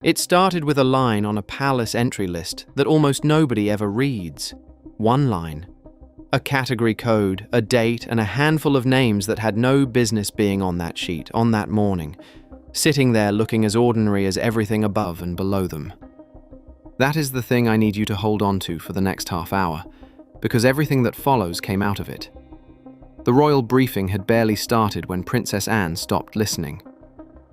It started with a line on a palace entry list that almost nobody ever reads. One line. A category code, a date, and a handful of names that had no business being on that sheet on that morning, sitting there looking as ordinary as everything above and below them. That is the thing I need you to hold on to for the next half hour, because everything that follows came out of it. The royal briefing had barely started when Princess Anne stopped listening.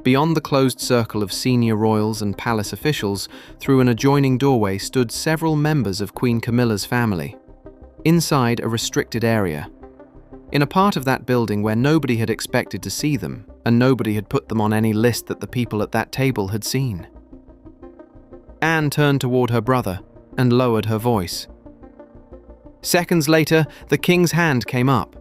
Beyond the closed circle of senior royals and palace officials, through an adjoining doorway stood several members of Queen Camilla's family. Inside a restricted area. In a part of that building where nobody had expected to see them, and nobody had put them on any list that the people at that table had seen. Anne turned toward her brother and lowered her voice. Seconds later, the king's hand came up.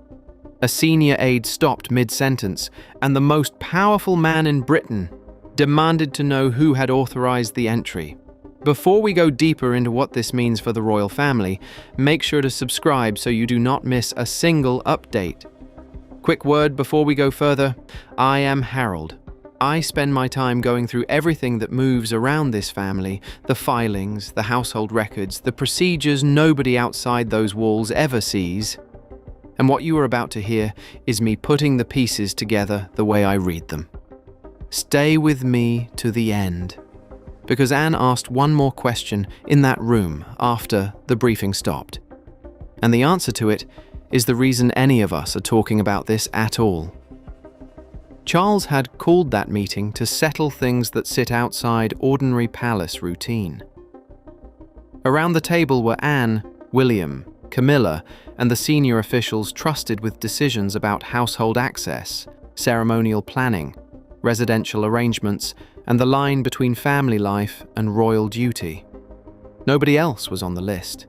A senior aide stopped mid-sentence, and the most powerful man in Britain demanded to know who had authorized the entry. Before we go deeper into what this means for the royal family, make sure to subscribe so you do not miss a single update. Quick word before we go further, I am Harold. I spend my time going through everything that moves around this family, the filings, the household records, the procedures nobody outside those walls ever sees. And what you are about to hear is me putting the pieces together the way I read them. Stay with me to the end, because Anne asked one more question in that room after the briefing stopped. And the answer to it is the reason any of us are talking about this at all. Charles had called that meeting to settle things that sit outside ordinary palace routine. Around the table were Anne, William, Camilla, and the senior officials trusted with decisions about household access, ceremonial planning, residential arrangements, and the line between family life and royal duty. Nobody else was on the list.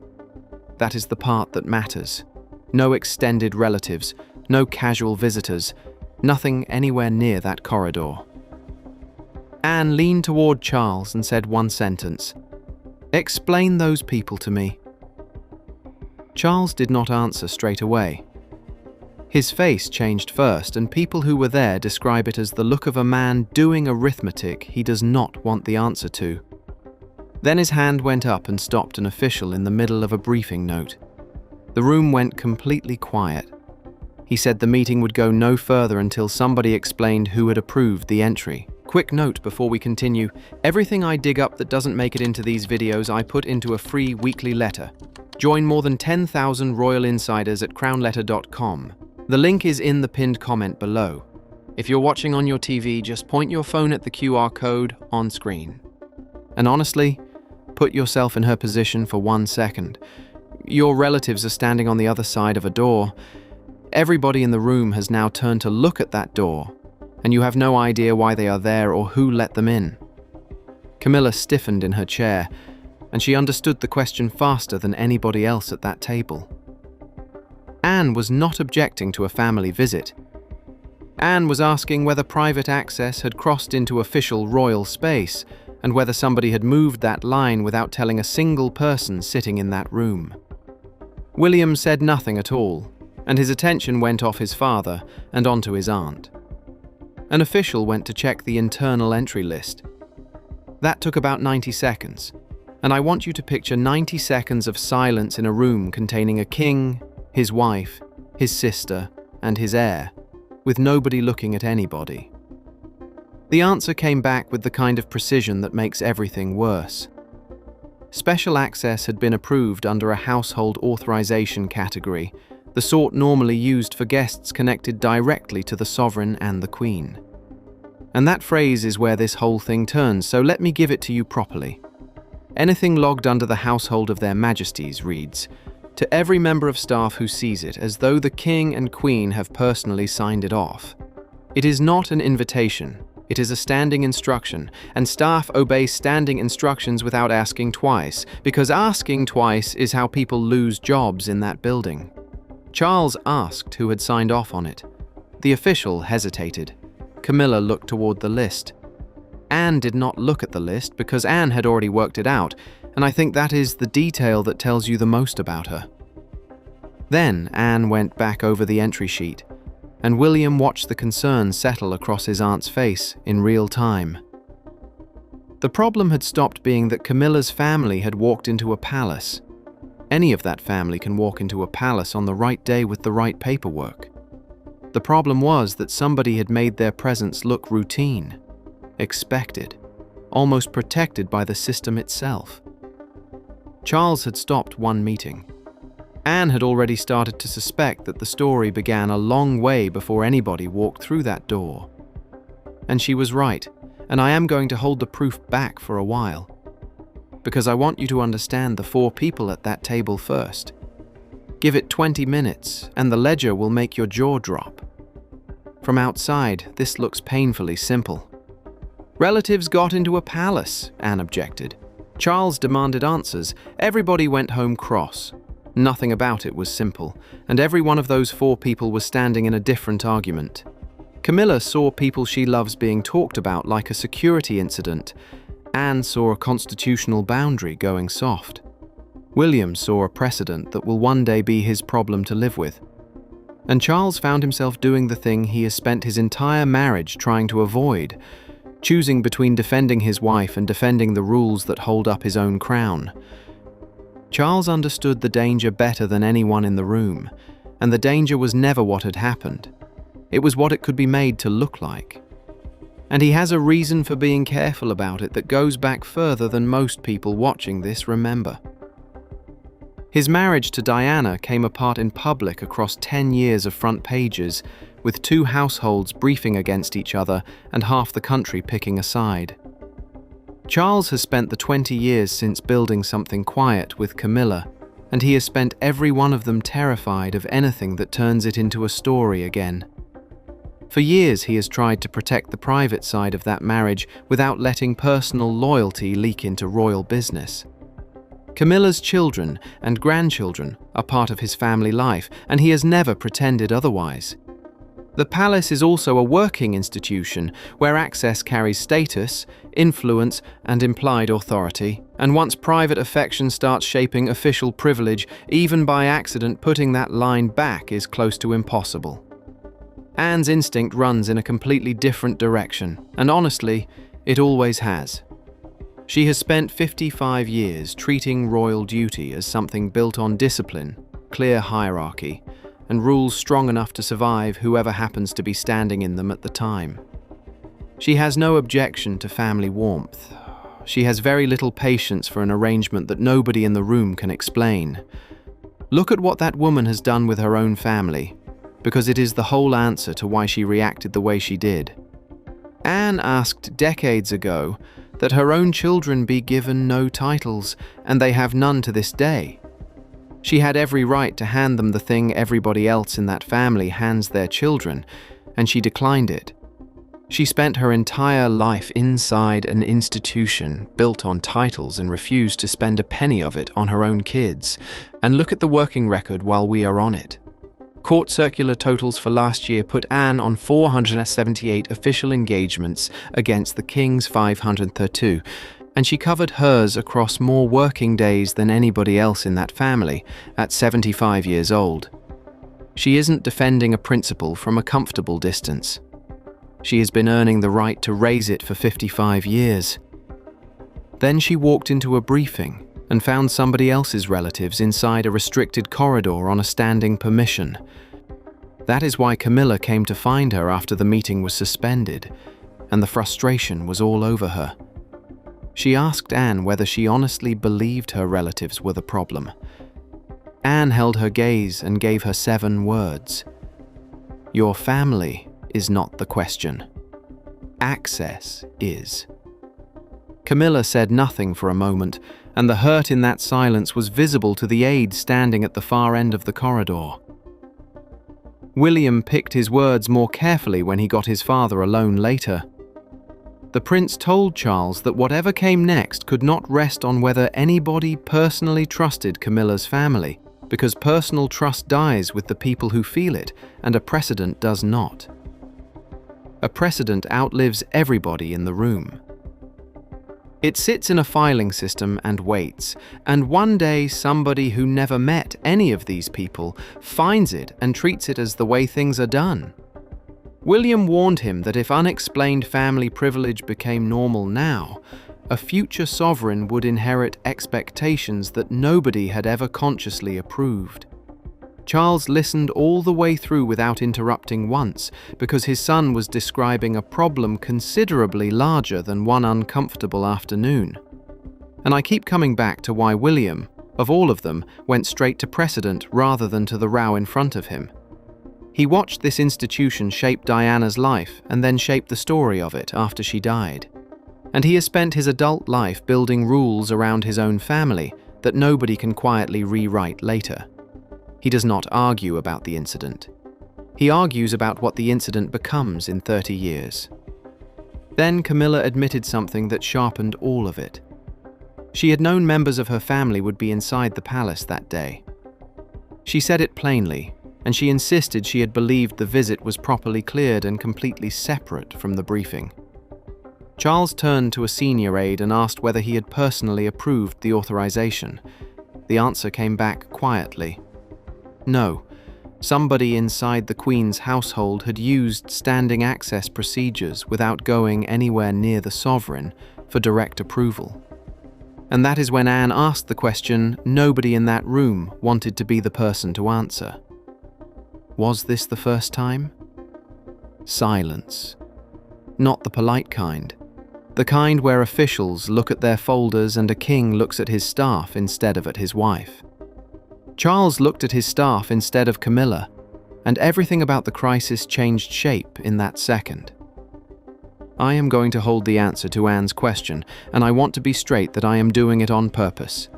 That is the part that matters. No extended relatives, no casual visitors, nothing anywhere near that corridor. Anne leaned toward Charles and said one sentence. "Explain those people to me." Charles did not answer straight away. His face changed first, and people who were there describe it as the look of a man doing arithmetic he does not want the answer to. Then his hand went up and stopped an official in the middle of a briefing note. The room went completely quiet. He said the meeting would go no further until somebody explained who had approved the entry. Quick note before we continue, everything I dig up that doesn't make it into these videos I put into a free weekly letter. Join more than 10,000 royal insiders at crownletter.com. The link is in the pinned comment below. If you're watching on your TV, just point your phone at the QR code on screen. And honestly, put yourself in her position for 1 second. Your relatives are standing on the other side of a door. Everybody in the room has now turned to look at that door, and you have no idea why they are there or who let them in. Camilla stiffened in her chair, and she understood the question faster than anybody else at that table. Anne was not objecting to a family visit. Anne was asking whether private access had crossed into official royal space, and whether somebody had moved that line without telling a single person sitting in that room. William said nothing at all, and his attention went off his father and onto his aunt. An official went to check the internal entry list. That took about 90 seconds, and I want you to picture 90 seconds of silence in a room containing a king, his wife, his sister, and his heir, with nobody looking at anybody. The answer came back with the kind of precision that makes everything worse. Special access had been approved under a household authorization category, the sort normally used for guests connected directly to the sovereign and the queen. And that phrase is where this whole thing turns, so let me give it to you properly. Anything logged under the household of their majesties reads, "To every member of staff who sees it, as though the king and queen have personally signed it off." It is not an invitation. It is a standing instruction, and staff obey standing instructions without asking twice, because asking twice is how people lose jobs in that building. Charles asked who had signed off on it. The official hesitated. Camilla looked toward the list. Anne did not look at the list because Anne had already worked it out, and I think that is the detail that tells you the most about her. Then Anne went back over the entry sheet, and William watched the concern settle across his aunt's face in real time. The problem had stopped being that Camilla's family had walked into a palace. Any of that family can walk into a palace on the right day with the right paperwork. The problem was that somebody had made their presence look routine, expected, almost protected by the system itself. Charles had stopped one meeting. Anne had already started to suspect that the story began a long way before anybody walked through that door. And she was right, and I am going to hold the proof back for a while, because I want you to understand the 4 people at that table first. Give it 20 minutes, and the ledger will make your jaw drop. From outside, this looks painfully simple. Relatives got into a palace, Anne objected. Charles demanded answers. Everybody went home cross. Nothing about it was simple, and every one of those 4 people was standing in a different argument. Camilla saw people she loves being talked about like a security incident. Anne saw a constitutional boundary going soft. William saw a precedent that will one day be his problem to live with. And Charles found himself doing the thing he has spent his entire marriage trying to avoid, choosing between defending his wife and defending the rules that hold up his own crown. Charles understood the danger better than anyone in the room, and the danger was never what had happened. It was what it could be made to look like. And he has a reason for being careful about it that goes back further than most people watching this remember. His marriage to Diana came apart in public across 10 years of front pages, with 2 households briefing against each other and half the country picking a side. Charles has spent the 20 years since building something quiet with Camilla, and he has spent every one of them terrified of anything that turns it into a story again. For years he has tried to protect the private side of that marriage without letting personal loyalty leak into royal business. Camilla's children and grandchildren are part of his family life, and he has never pretended otherwise. The palace is also a working institution where access carries status, influence, and implied authority, and once private affection starts shaping official privilege, even by accident putting that line back is close to impossible. Anne's instinct runs in a completely different direction, and honestly, it always has. She has spent 55 years treating royal duty as something built on discipline, clear hierarchy, and rules strong enough to survive whoever happens to be standing in them at the time. She has no objection to family warmth. She has very little patience for an arrangement that nobody in the room can explain. Look at what that woman has done with her own family, because it is the whole answer to why she reacted the way she did. Anne asked decades ago that her own children be given no titles, and they have none to this day. She had every right to hand them the thing everybody else in that family hands their children, and she declined it. She spent her entire life inside an institution built on titles and refused to spend a penny of it on her own kids. And look at the working record while we are on it. Court circular totals for last year put Anne on 478 official engagements against the King's 532, and she covered hers across more working days than anybody else in that family, at 75 years old. She isn't defending a principle from a comfortable distance. She has been earning the right to raise it for 55 years. Then she walked into a briefing and found somebody else's relatives inside a restricted corridor on a standing permission. That is why Camilla came to find her after the meeting was suspended, and the frustration was all over her. She asked Anne whether she honestly believed her relatives were the problem. Anne held her gaze and gave her 7 words. Your family is not the question. Access is. Camilla said nothing for a moment, and the hurt in that silence was visible to the aide standing at the far end of the corridor. William picked his words more carefully when he got his father alone later. The prince told Charles that whatever came next could not rest on whether anybody personally trusted Camilla's family, because personal trust dies with the people who feel it, and a precedent does not. A precedent outlives everybody in the room. It sits in a filing system and waits, and one day somebody who never met any of these people finds it and treats it as the way things are done. William warned him that if unexplained family privilege became normal now, a future sovereign would inherit expectations that nobody had ever consciously approved. Charles listened all the way through without interrupting once, because his son was describing a problem considerably larger than one uncomfortable afternoon. And I keep coming back to why William, of all of them, went straight to precedent rather than to the row in front of him. He watched this institution shape Diana's life and then shape the story of it after she died. And he has spent his adult life building rules around his own family that nobody can quietly rewrite later. He does not argue about the incident. He argues about what the incident becomes in 30 years. Then Camilla admitted something that sharpened all of it. She had known members of her family would be inside the palace that day. She said it plainly, and she insisted she had believed the visit was properly cleared and completely separate from the briefing. Charles turned to a senior aide and asked whether he had personally approved the authorization. The answer came back quietly. No, somebody inside the Queen's household had used standing access procedures without going anywhere near the sovereign for direct approval. And that is when Anne asked the question nobody in that room wanted to be the person to answer. Was this the first time? Silence. Not the polite kind. The kind where officials look at their folders and a king looks at his staff instead of at his wife. Charles looked at his staff instead of Camilla, and everything about the crisis changed shape in that second. I am going to hold the answer to Anne's question, and I want to be straight that I am doing it on purpose.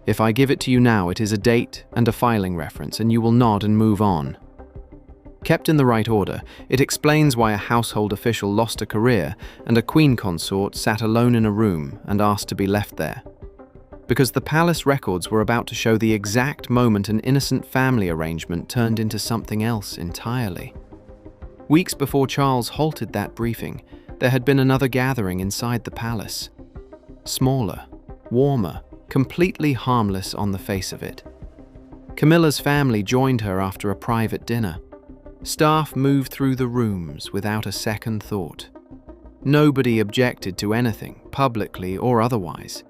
If I give it to you now, it is a date and a filing reference, and you will nod and move on. Kept in the right order, it explains why a household official lost a career and a queen consort sat alone in a room and asked to be left there. Because the palace records were about to show the exact moment an innocent family arrangement turned into something else entirely. Weeks before Charles halted that briefing, there had been another gathering inside the palace. Smaller, warmer, completely harmless on the face of it. Camilla's family joined her after a private dinner. Staff moved through the rooms without a second thought. Nobody objected to anything, publicly or otherwise.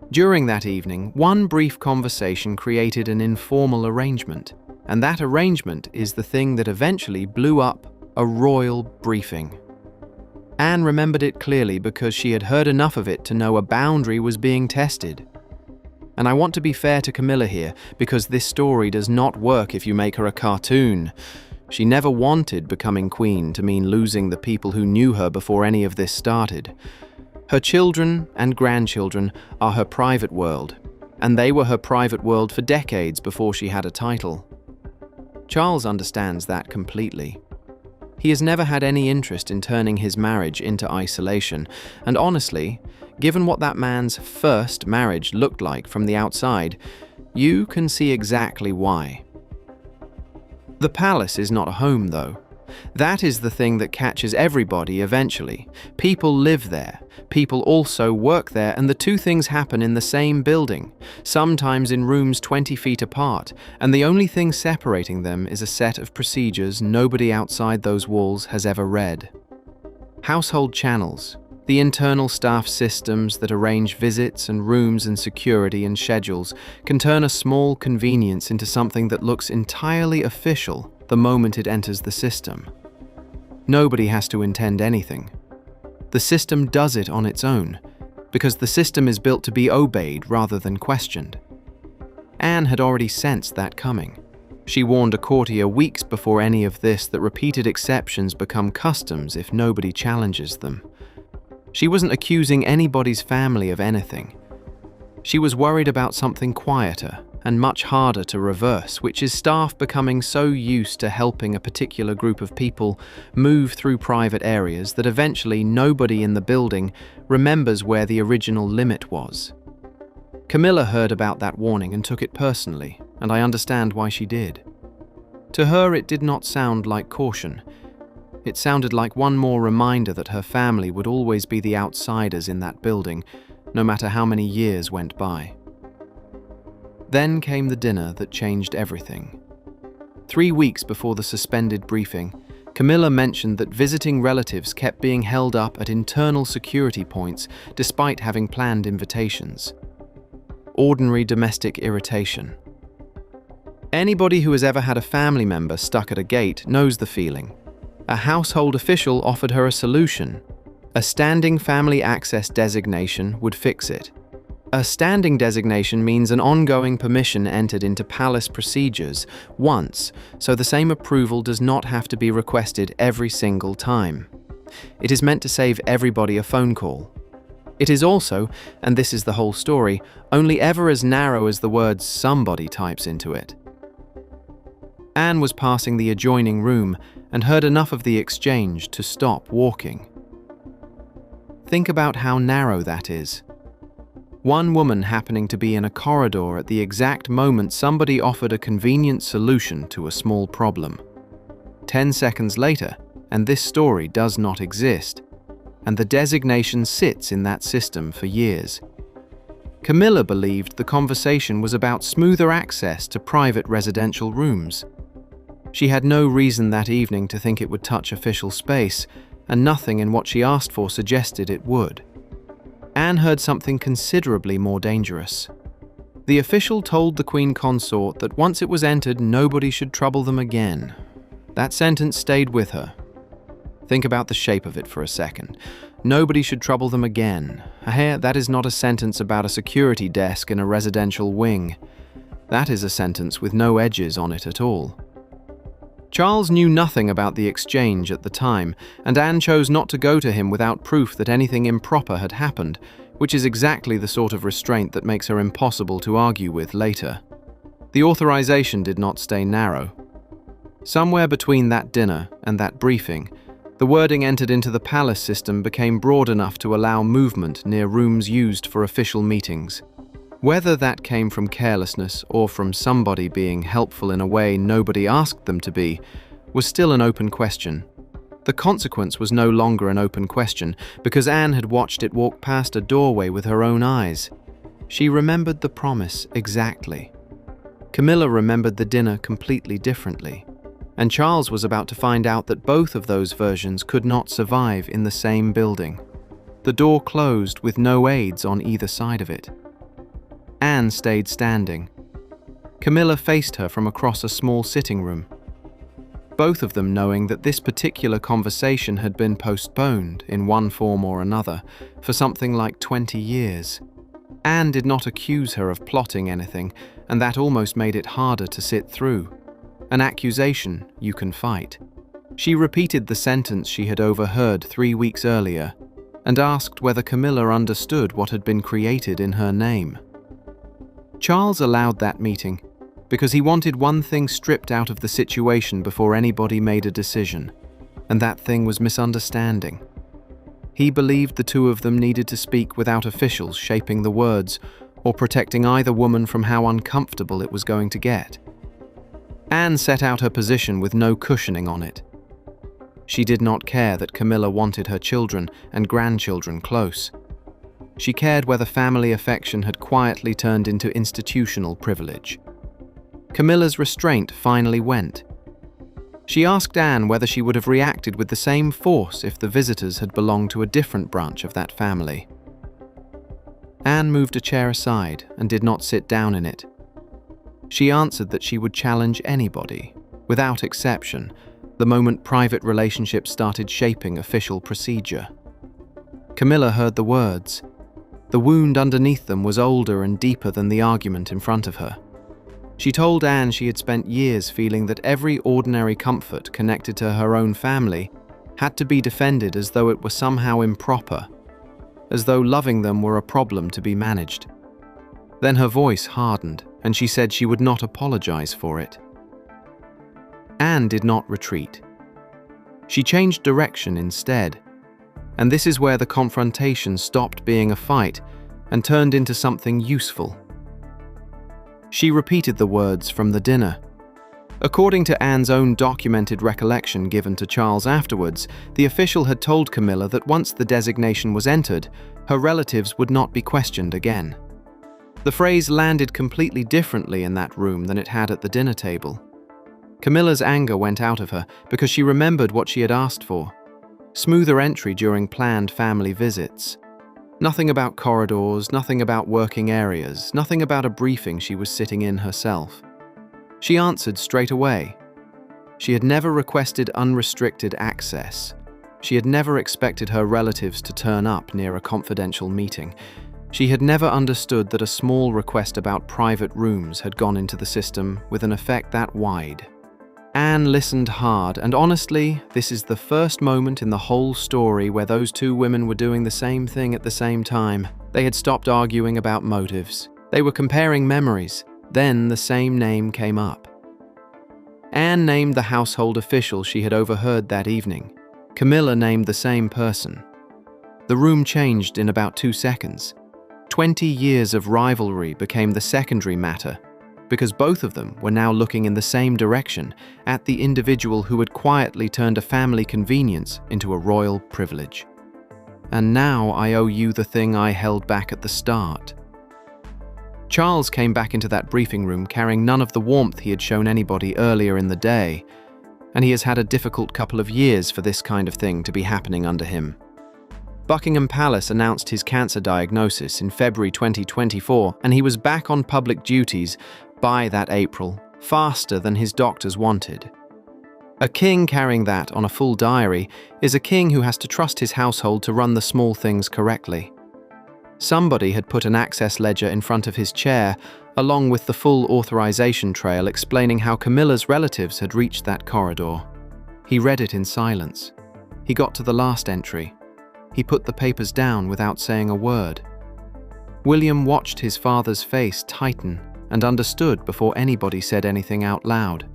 During that evening, one brief conversation created an informal arrangement, and that arrangement is the thing that eventually blew up a royal briefing. Anne remembered it clearly because she had heard enough of it to know a boundary was being tested. And I want to be fair to Camilla here, because this story does not work if you make her a cartoon. She never wanted becoming queen to mean losing the people who knew her before any of this started. Her children and grandchildren are her private world, and they were her private world for decades before she had a title. Charles understands that completely. He has never had any interest in turning his marriage into isolation, and honestly, given what that man's first marriage looked like from the outside, you can see exactly why. The palace is not a home, though. That is the thing that catches everybody eventually. People live there. People also work there, and the two things happen in the same building, sometimes in rooms 20 feet apart, and the only thing separating them is a set of procedures nobody outside those walls has ever read. Household channels, the internal staff systems that arrange visits and rooms and security and schedules, can turn a small convenience into something that looks entirely official the moment it enters the system. Nobody has to intend anything. The system does it on its own, because the system is built to be obeyed rather than questioned. Anne had already sensed that coming. She warned a courtier weeks before any of this that repeated exceptions become customs if nobody challenges them. She wasn't accusing anybody's family of anything. She was worried about something quieter and much harder to reverse, which is staff becoming so used to helping a particular group of people move through private areas that eventually nobody in the building remembers where the original limit was. Camilla heard about that warning and took it personally, and I understand why she did. To her, it did not sound like caution. It sounded like one more reminder that her family would always be the outsiders in that building, no matter how many years went by. Then came the dinner that changed everything. 3 weeks before the suspended briefing, Camilla mentioned that visiting relatives kept being held up at internal security points despite having planned invitations. Ordinary domestic irritation. Anybody who has ever had a family member stuck at a gate knows the feeling. A household official offered her a solution. A standing family access designation would fix it. A standing designation means an ongoing permission entered into palace procedures once, so the same approval does not have to be requested every single time. It is meant to save everybody a phone call. It is also, and this is the whole story, only ever as narrow as the words somebody types into it. Anne was passing the adjoining room and heard enough of the exchange to stop walking. Think about how narrow that is. One woman happening to be in a corridor at the exact moment somebody offered a convenient solution to a small problem. 10 seconds later, and this story does not exist, and the designation sits in that system for years. Camilla believed the conversation was about smoother access to private residential rooms. She had no reason that evening to think it would touch official space, and nothing in what she asked for suggested it would. Anne heard something considerably more dangerous. The official told the Queen Consort that once it was entered, nobody should trouble them again. That sentence stayed with her. Think about the shape of it for a second. Nobody should trouble them again. That is not a sentence about a security desk in a residential wing. That is a sentence with no edges on it at all. Charles knew nothing about the exchange at the time, and Anne chose not to go to him without proof that anything improper had happened, which is exactly the sort of restraint that makes her impossible to argue with later. The authorization did not stay narrow. Somewhere between that dinner and that briefing, the wording entered into the palace system became broad enough to allow movement near rooms used for official meetings. Whether that came from carelessness or from somebody being helpful in a way nobody asked them to be, was still an open question. The consequence was no longer an open question, because Anne had watched it walk past a doorway with her own eyes. She remembered the promise exactly. Camilla remembered the dinner completely differently, and Charles was about to find out that both of those versions could not survive in the same building. The door closed with no aids on either side of it. Anne stayed standing. Camilla faced her from across a small sitting room. Both of them knowing that this particular conversation had been postponed, in one form or another, for something like 20 years. Anne did not accuse her of plotting anything, and that almost made it harder to sit through. An accusation you can fight. She repeated the sentence she had overheard 3 weeks earlier, and asked whether Camilla understood what had been created in her name. Charles allowed that meeting because he wanted one thing stripped out of the situation before anybody made a decision, and that thing was misunderstanding. He believed the two of them needed to speak without officials shaping the words or protecting either woman from how uncomfortable it was going to get. Anne set out her position with no cushioning on it. She did not care that Camilla wanted her children and grandchildren close. She cared whether family affection had quietly turned into institutional privilege. Camilla's restraint finally went. She asked Anne whether she would have reacted with the same force if the visitors had belonged to a different branch of that family. Anne moved a chair aside and did not sit down in it. She answered that she would challenge anybody, without exception, the moment private relationships started shaping official procedure. Camilla heard the words. The wound underneath them was older and deeper than the argument in front of her. She told Anne she had spent years feeling that every ordinary comfort connected to her own family had to be defended as though it were somehow improper, as though loving them were a problem to be managed. Then her voice hardened, and she said she would not apologize for it. Anne did not retreat. She changed direction instead. And this is where the confrontation stopped being a fight and turned into something useful. She repeated the words from the dinner. According to Anne's own documented recollection given to Charles afterwards, the official had told Camilla that once the designation was entered, her relatives would not be questioned again. The phrase landed completely differently in that room than it had at the dinner table. Camilla's anger went out of her because she remembered what she had asked for. Smoother entry during planned family visits. Nothing about corridors, nothing about working areas, nothing about a briefing she was sitting in herself. She answered straight away. She had never requested unrestricted access. She had never expected her relatives to turn up near a confidential meeting. She had never understood that a small request about private rooms had gone into the system with an effect that wide. Anne listened hard, and honestly, this is the first moment in the whole story where those two women were doing the same thing at the same time. They had stopped arguing about motives. They were comparing memories. Then the same name came up. Anne named the household official she had overheard that evening. Camilla named the same person. The room changed in about 2 seconds. 20 years of rivalry became the secondary matter, because both of them were now looking in the same direction at the individual who had quietly turned a family convenience into a royal privilege. And now I owe you the thing I held back at the start. Charles came back into that briefing room carrying none of the warmth he had shown anybody earlier in the day, and he has had a difficult couple of years for this kind of thing to be happening under him. Buckingham Palace announced his cancer diagnosis in February 2024, and he was back on public duties by that April, faster than his doctors wanted. A king carrying that on a full diary is a king who has to trust his household to run the small things correctly. Somebody had put an access ledger in front of his chair, along with the full authorization trail explaining how Camilla's relatives had reached that corridor. He read it in silence. He got to the last entry. He put the papers down without saying a word. William watched his father's face tighten and understood before anybody said anything out loud.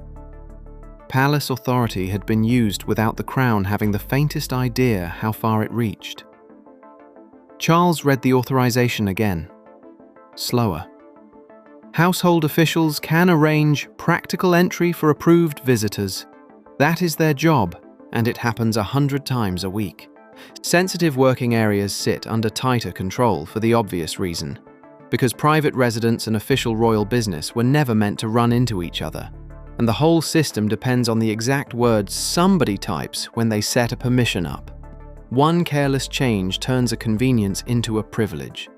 Palace authority had been used without the crown having the faintest idea how far it reached. Charles read the authorization again, slower. Household officials can arrange practical entry for approved visitors. That is their job, and it happens 100 times a week. Sensitive working areas sit under tighter control for the obvious reason, because private residence and official royal business were never meant to run into each other, and the whole system depends on the exact words somebody types when they set a permission up. One careless change turns a convenience into a privilege.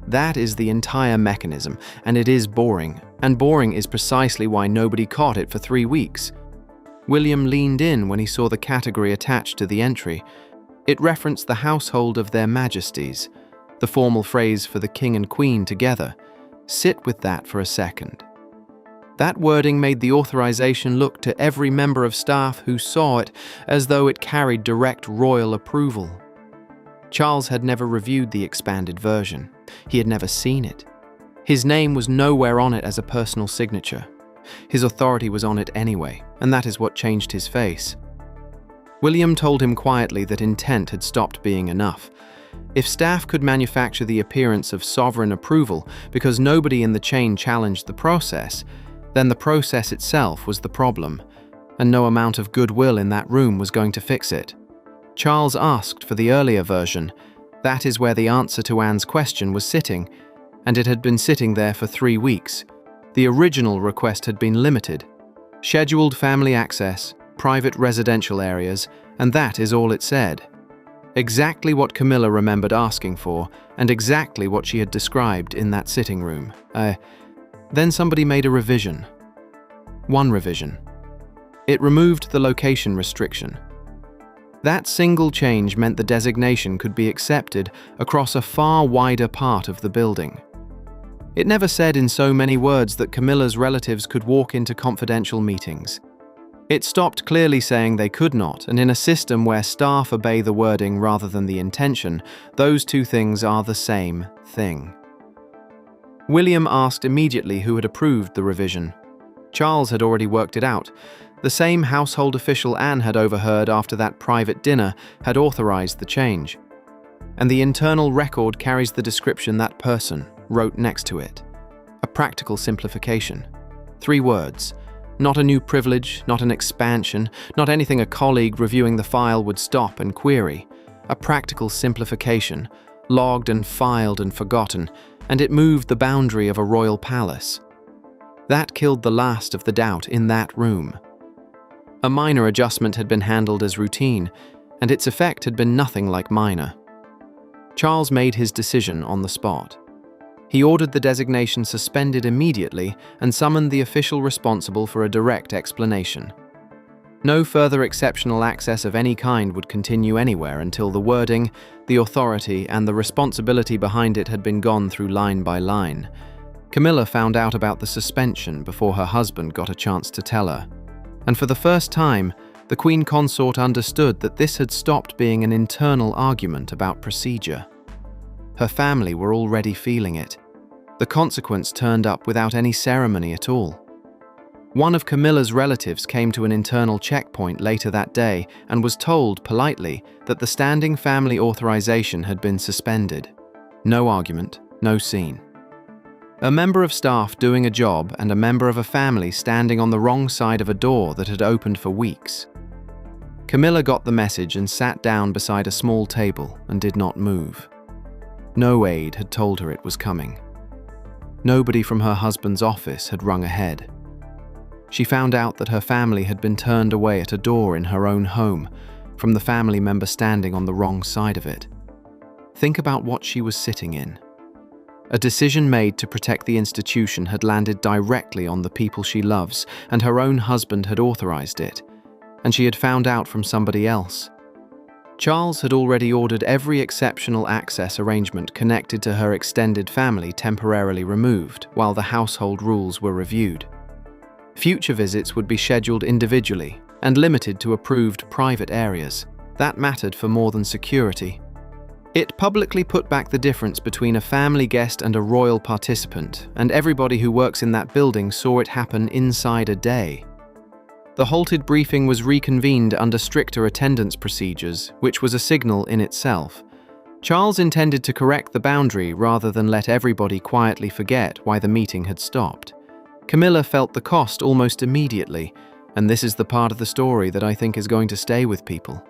That is the entire mechanism, and it is boring, and boring is precisely why nobody caught it for 3 weeks. William leaned in when he saw the category attached to the entry. It referenced the household of their majesties, the formal phrase for the king and queen together. Sit with that for a second. That wording made the authorization look to every member of staff who saw it as though it carried direct royal approval. Charles had never reviewed the expanded version. He had never seen it. His name was nowhere on it as a personal signature. His authority was on it anyway, and that is what changed his face. William told him quietly that intent had stopped being enough. If staff could manufacture the appearance of sovereign approval because nobody in the chain challenged the process, then the process itself was the problem, and no amount of goodwill in that room was going to fix it. Charles asked for the earlier version. That is where the answer to Anne's question was sitting, and it had been sitting there for 3 weeks. The original request had been limited. Scheduled family access, private residential areas, and that is all it said. Exactly what Camilla remembered asking for, and exactly what she had described in that sitting room. Then somebody made a revision. One revision. It removed the location restriction. That single change meant the designation could be accepted across a far wider part of the building. It never said in so many words that Camilla's relatives could walk into confidential meetings. It stopped clearly saying they could not, and in a system where staff obey the wording rather than the intention, those two things are the same thing. William asked immediately who had approved the revision. Charles had already worked it out. The same household official Anne had overheard after that private dinner had authorized the change. And the internal record carries the description that person wrote next to it. A practical simplification. 3 words. Not a new privilege, not an expansion, not anything a colleague reviewing the file would stop and query. A practical simplification, logged and filed and forgotten, and it moved the boundary of a royal palace. That killed the last of the doubt in that room. A minor adjustment had been handled as routine, and its effect had been nothing like minor. Charles made his decision on the spot. He ordered the designation suspended immediately and summoned the official responsible for a direct explanation. No further exceptional access of any kind would continue anywhere until the wording, the authority, and the responsibility behind it had been gone through line by line. Camilla found out about the suspension before her husband got a chance to tell her. And for the first time, the Queen Consort understood that this had stopped being an internal argument about procedure. Her family were already feeling it. The consequence turned up without any ceremony at all. One of Camilla's relatives came to an internal checkpoint later that day and was told politely that the standing family authorization had been suspended. No argument, no scene. A member of staff doing a job and a member of a family standing on the wrong side of a door that had opened for weeks. Camilla got the message and sat down beside a small table and did not move. No aide had told her it was coming. Nobody from her husband's office had rung ahead. She found out that her family had been turned away at a door in her own home from the family member standing on the wrong side of it. Think about what she was sitting in. A decision made to protect the institution had landed directly on the people she loves, and her own husband had authorized it, and she had found out from somebody else. Charles had already ordered every exceptional access arrangement connected to her extended family temporarily removed while the household rules were reviewed. Future visits would be scheduled individually and limited to approved private areas. That mattered for more than security. It publicly put back the difference between a family guest and a royal participant, and everybody who works in that building saw it happen inside a day. The halted briefing was reconvened under stricter attendance procedures, which was a signal in itself. Charles intended to correct the boundary rather than let everybody quietly forget why the meeting had stopped. Camilla felt the cost almost immediately, and this is the part of the story that I think is going to stay with people.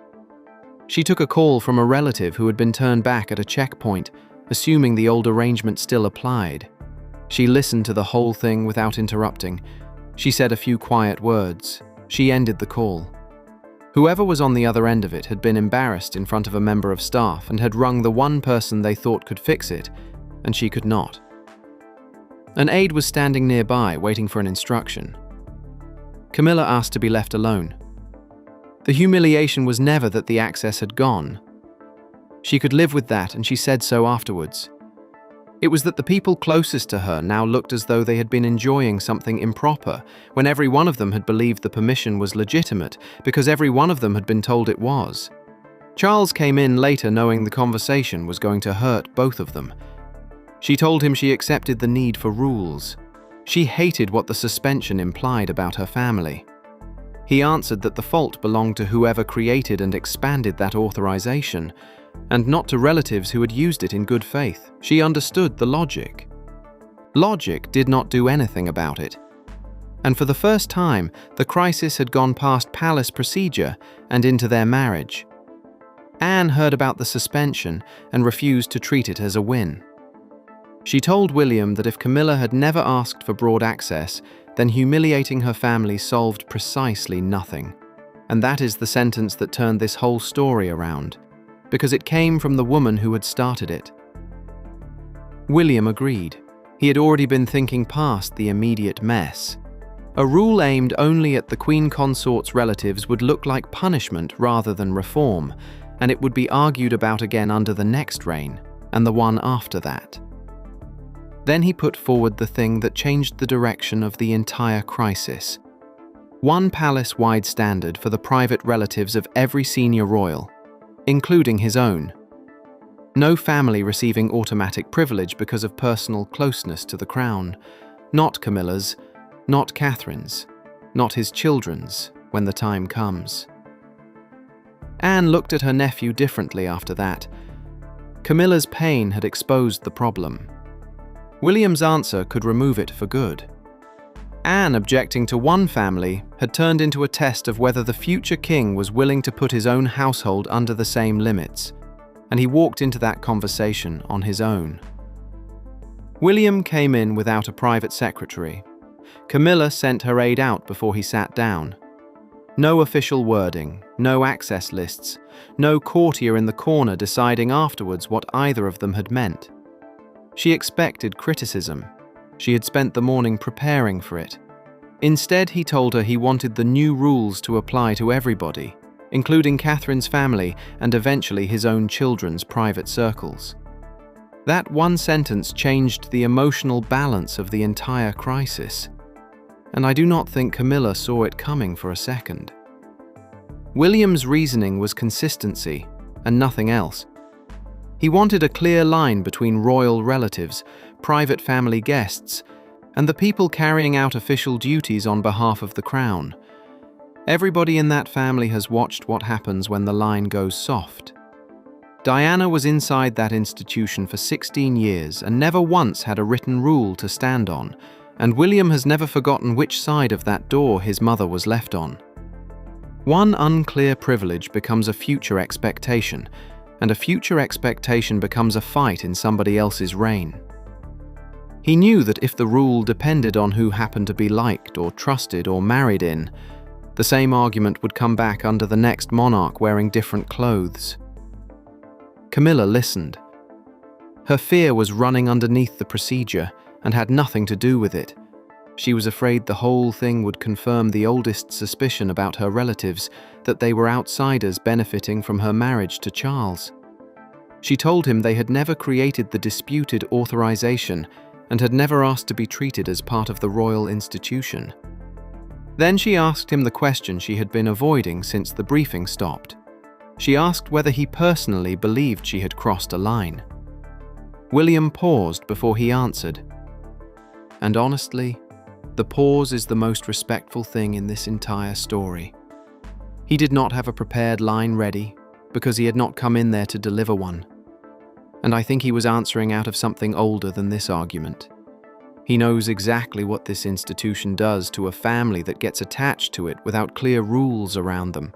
She took a call from a relative who had been turned back at a checkpoint, assuming the old arrangement still applied. She listened to the whole thing without interrupting. She said a few quiet words. She ended the call. Whoever was on the other end of it had been embarrassed in front of a member of staff and had rung the one person they thought could fix it, and she could not. An aide was standing nearby, waiting for an instruction. Camilla asked to be left alone. The humiliation was never that the access had gone. She could live with that, and she said so afterwards. It was that the people closest to her now looked as though they had been enjoying something improper, when every one of them had believed the permission was legitimate, because every one of them had been told it was. Charles came in later knowing the conversation was going to hurt both of them. She told him she accepted the need for rules. She hated what the suspension implied about her family. He answered that the fault belonged to whoever created and expanded that authorization, and not to relatives who had used it in good faith. She understood the logic. Logic did not do anything about it. And for the first time, the crisis had gone past palace procedure and into their marriage. Anne heard about the suspension and refused to treat it as a win. She told William that if Camilla had never asked for broad access, then humiliating her family solved precisely nothing. And that is the sentence that turned this whole story around, because it came from the woman who had started it. William agreed. He had already been thinking past the immediate mess. A rule aimed only at the Queen Consort's relatives would look like punishment rather than reform, and it would be argued about again under the next reign, and the one after that. Then he put forward the thing that changed the direction of the entire crisis. One palace-wide standard for the private relatives of every senior royal, including his own. No family receiving automatic privilege because of personal closeness to the crown. Not Camilla's, not Catherine's, not his children's, when the time comes. Anne looked at her nephew differently after that. Camilla's pain had exposed the problem. William's answer could remove it for good. Anne objecting to one family had turned into a test of whether the future king was willing to put his own household under the same limits, and he walked into that conversation on his own. William came in without a private secretary. Camilla sent her aide out before he sat down. No official wording, no access lists, no courtier in the corner deciding afterwards what either of them had meant. She expected criticism. She had spent the morning preparing for it. Instead, he told her he wanted the new rules to apply to everybody, including Catherine's family and eventually his own children's private circles. That one sentence changed the emotional balance of the entire crisis, and I do not think Camilla saw it coming for a second. William's reasoning was consistency and nothing else. He wanted a clear line between royal relatives, private family guests, and the people carrying out official duties on behalf of the crown. Everybody in that family has watched what happens when the line goes soft. Diana was inside that institution for 16 years and never once had a written rule to stand on, and William has never forgotten which side of that door his mother was left on. One unclear privilege becomes a future expectation, and a future expectation becomes a fight in somebody else's reign. He knew that if the rule depended on who happened to be liked or trusted or married in, the same argument would come back under the next monarch wearing different clothes. Camilla listened. Her fear was running underneath the procedure and had nothing to do with it. She was afraid the whole thing would confirm the oldest suspicion about her relatives, that they were outsiders benefiting from her marriage to Charles. She told him they had never created the disputed authorization and had never asked to be treated as part of the royal institution. Then she asked him the question she had been avoiding since the briefing stopped. She asked whether he personally believed she had crossed a line. William paused before he answered. And honestly, the pause is the most respectful thing in this entire story. He did not have a prepared line ready because he had not come in there to deliver one. And I think he was answering out of something older than this argument. He knows exactly what this institution does to a family that gets attached to it without clear rules around them.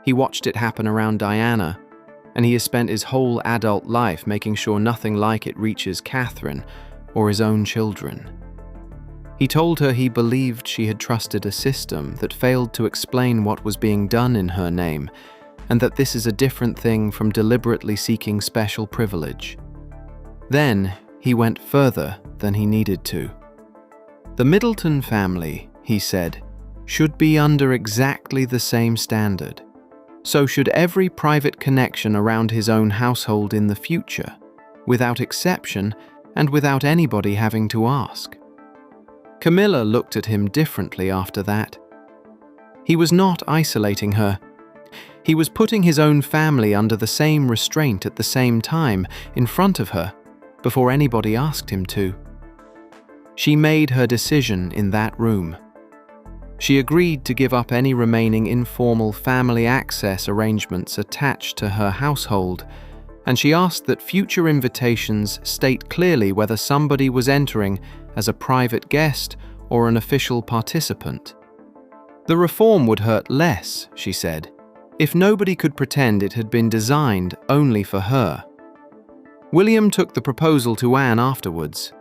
He watched it happen around Diana, and he has spent his whole adult life making sure nothing like it reaches Catherine or his own children. He told her he believed she had trusted a system that failed to explain what was being done in her name, and that this is a different thing from deliberately seeking special privilege. Then he went further than he needed to. The Middleton family, he said, should be under exactly the same standard. So should every private connection around his own household in the future, without exception and without anybody having to ask. Camilla looked at him differently after that. He was not isolating her. He was putting his own family under the same restraint at the same time in front of her, before anybody asked him to. She made her decision in that room. She agreed to give up any remaining informal family access arrangements attached to her household, and she asked that future invitations state clearly whether somebody was entering as a private guest or an official participant. The reform would hurt less, she said, if nobody could pretend it had been designed only for her. William took the proposal to Anne afterwards.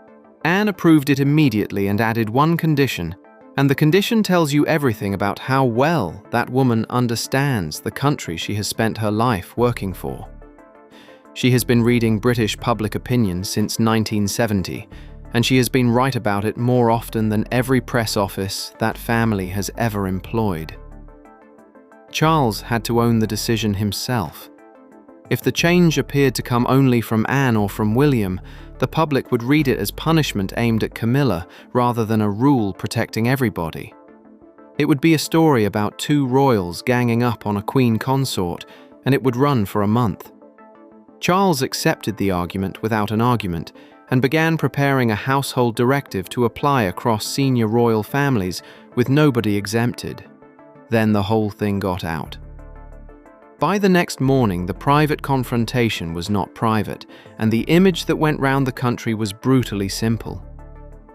Anne approved it immediately and added one condition, and the condition tells you everything about how well that woman understands the country she has spent her life working for. She has been reading British public opinion since 1970, and she has been right about it more often than every press office that family has ever employed. Charles had to own the decision himself. If the change appeared to come only from Anne or from William, the public would read it as punishment aimed at Camilla rather than a rule protecting everybody. It would be a story about two royals ganging up on a queen consort, and it would run for a month. Charles accepted the argument without an argument and began preparing a household directive to apply across senior royal families with nobody exempted. Then the whole thing got out. By the next morning, the private confrontation was not private, and the image that went round the country was brutally simple.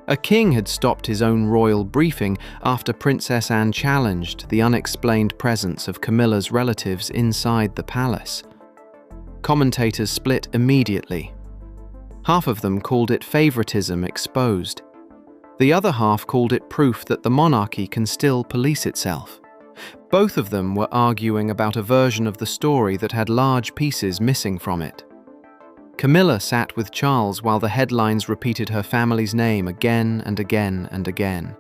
A king had stopped his own royal briefing after Princess Anne challenged the unexplained presence of Camilla's relatives inside the palace. Commentators split immediately. Half of them called it favoritism exposed. The other half called it proof that the monarchy can still police itself. Both of them were arguing about a version of the story that had large pieces missing from it. Camilla sat with Charles while the headlines repeated her family's name again and again and again.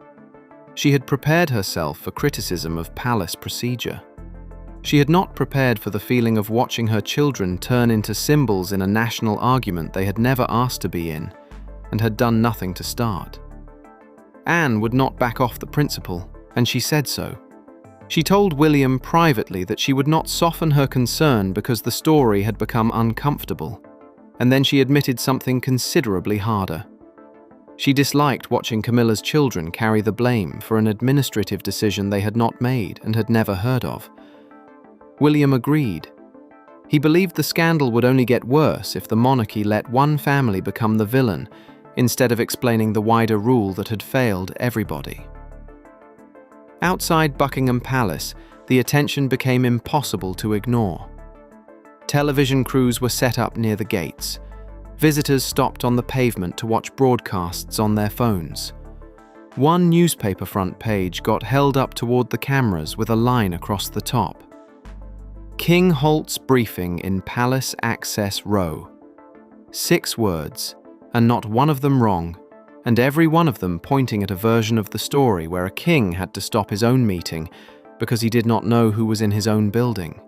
She had prepared herself for criticism of palace procedure. She had not prepared for the feeling of watching her children turn into symbols in a national argument they had never asked to be in, and had done nothing to start. Anne would not back off the principle, and she said so. She told William privately that she would not soften her concern because the story had become uncomfortable, and then she admitted something considerably harder. She disliked watching Camilla's children carry the blame for an administrative decision they had not made and had never heard of. William agreed. He believed the scandal would only get worse if the monarchy let one family become the villain, instead of explaining the wider rule that had failed everybody. Outside Buckingham Palace, the attention became impossible to ignore. Television crews were set up near the gates. Visitors stopped on the pavement to watch broadcasts on their phones. One newspaper front page got held up toward the cameras with a line across the top. King halts briefing in Palace Access Row. 6 words, and not one of them wrong, and every one of them pointing at a version of the story where a king had to stop his own meeting because he did not know who was in his own building.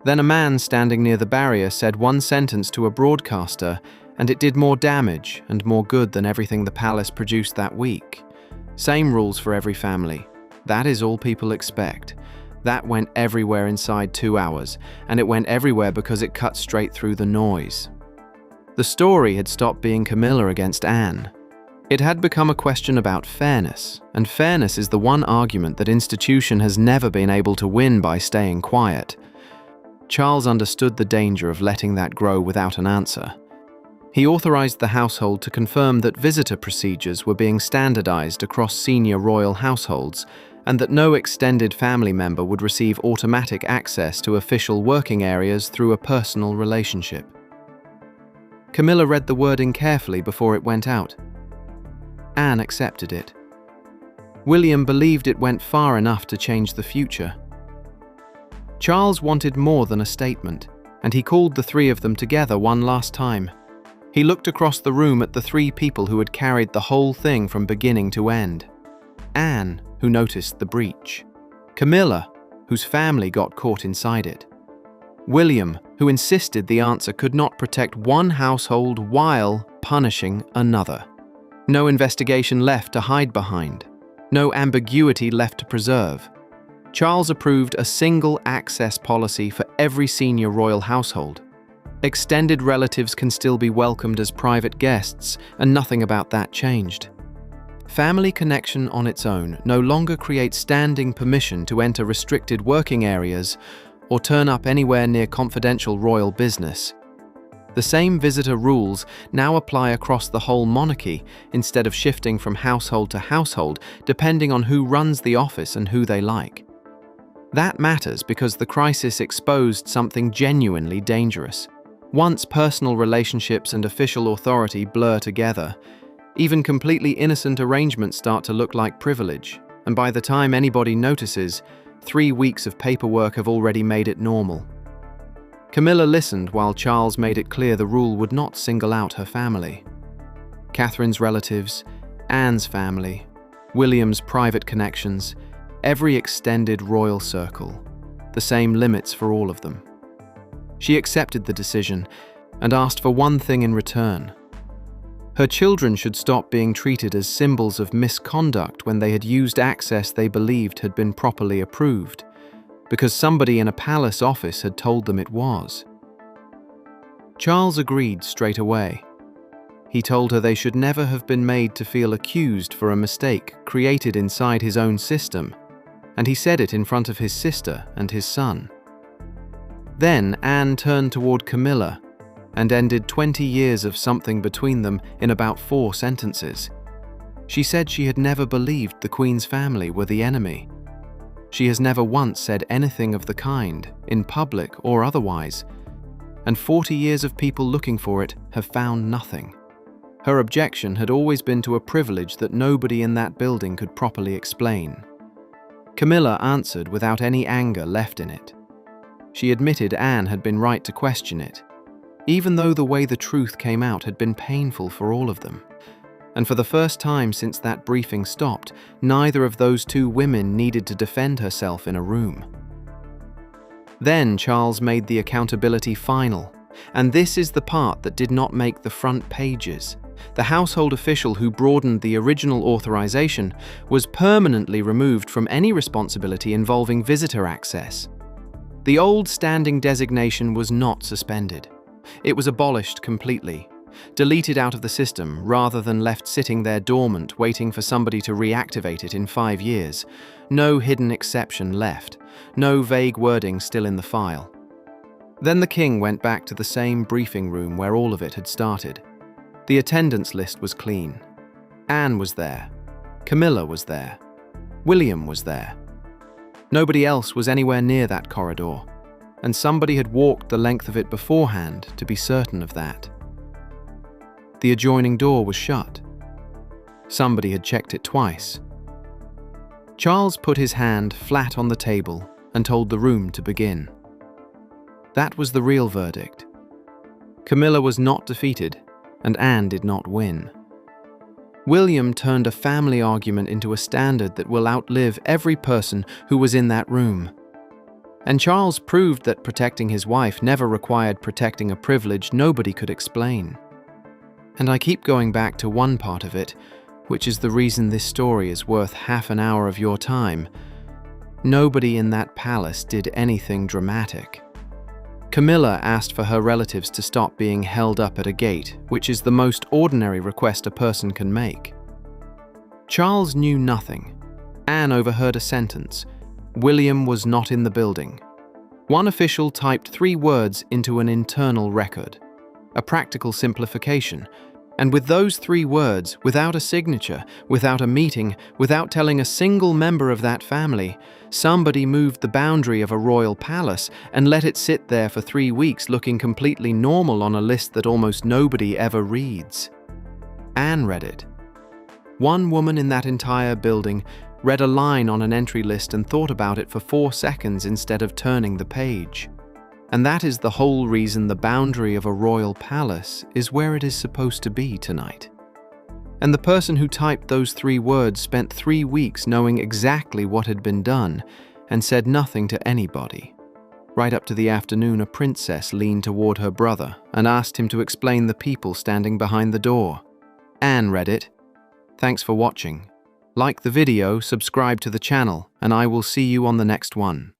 Then a man standing near the barrier said one sentence to a broadcaster, and it did more damage and more good than everything the palace produced that week. Same rules for every family. That is all people expect. That went everywhere inside 2 hours, and it went everywhere because it cut straight through the noise. The story had stopped being Camilla against Anne. It had become a question about fairness, and fairness is the one argument that institution has never been able to win by staying quiet. Charles understood the danger of letting that grow without an answer. He authorized the household to confirm that visitor procedures were being standardized across senior royal households, and that no extended family member would receive automatic access to official working areas through a personal relationship. Camilla read the wording carefully before it went out. Anne accepted it. William believed it went far enough to change the future. Charles wanted more than a statement, and he called the 3 of them together one last time. He looked across the room at the 3 people who had carried the whole thing from beginning to end. Anne, who noticed the breach. Camilla, whose family got caught inside it. William, who insisted the answer could not protect one household while punishing another. No investigation left to hide behind. No ambiguity left to preserve. Charles approved a single access policy for every senior royal household. Extended relatives can still be welcomed as private guests, and nothing about that changed. Family connection on its own no longer creates standing permission to enter restricted working areas or turn up anywhere near confidential royal business. The same visitor rules now apply across the whole monarchy instead of shifting from household to household depending on who runs the office and who they like. That matters because the crisis exposed something genuinely dangerous. Once personal relationships and official authority blur together, even completely innocent arrangements start to look like privilege, and by the time anybody notices, 3 weeks of paperwork have already made it normal. Camilla listened while Charles made it clear the rule would not single out her family. Catherine's relatives, Anne's family, William's private connections, every extended royal circle, the same limits for all of them. She accepted the decision and asked for one thing in return. Her children should stop being treated as symbols of misconduct when they had used access they believed had been properly approved, because somebody in a palace office had told them it was. Charles agreed straight away. He told her they should never have been made to feel accused for a mistake created inside his own system, and he said it in front of his sister and his son. Then Anne turned toward Camilla and ended 20 years of something between them in about 4 sentences. She said she had never believed the Queen's family were the enemy. She has never once said anything of the kind, in public or otherwise, and 40 years of people looking for it have found nothing. Her objection had always been to a privilege that nobody in that building could properly explain. Camilla answered without any anger left in it. She admitted Anne had been right to question it, even though the way the truth came out had been painful for all of them. And for the first time since that briefing stopped, neither of those two women needed to defend herself in a room. Then Charles made the accountability final, and this is the part that did not make the front pages. The household official who broadened the original authorization was permanently removed from any responsibility involving visitor access. The old standing designation was not suspended. It was abolished completely, deleted out of the system rather than left sitting there dormant waiting for somebody to reactivate it in 5 years. No hidden exception left, no vague wording still in the file. Then the king went back to the same briefing room where all of it had started. The attendance list was clean. Anne was there. Camilla was there. William was there. Nobody else was anywhere near that corridor, and somebody had walked the length of it beforehand to be certain of that. The adjoining door was shut. Somebody had checked it twice. Charles put his hand flat on the table and told the room to begin. That was the real verdict. Camilla was not defeated, and Anne did not win. William turned a family argument into a standard that will outlive every person who was in that room. And Charles proved that protecting his wife never required protecting a privilege nobody could explain. And I keep going back to one part of it, which is the reason this story is worth half an hour of your time. Nobody in that palace did anything dramatic. Camilla asked for her relatives to stop being held up at a gate, which is the most ordinary request a person can make. Charles knew nothing. Anne overheard a sentence. William was not in the building. One official typed 3 words into an internal record. A practical simplification. And with those 3 words, without a signature, without a meeting, without telling a single member of that family, somebody moved the boundary of a royal palace and let it sit there for 3 weeks looking completely normal on a list that almost nobody ever reads. Anne read it. One woman in that entire building read a line on an entry list and thought about it for 4 seconds instead of turning the page. And that is the whole reason the boundary of a royal palace is where it is supposed to be tonight. And the person who typed those 3 words spent 3 weeks knowing exactly what had been done and said nothing to anybody. Right up to the afternoon, a princess leaned toward her brother and asked him to explain the people standing behind the door. Anne read it. Thanks for watching. Like the video, subscribe to the channel, and I will see you on the next one.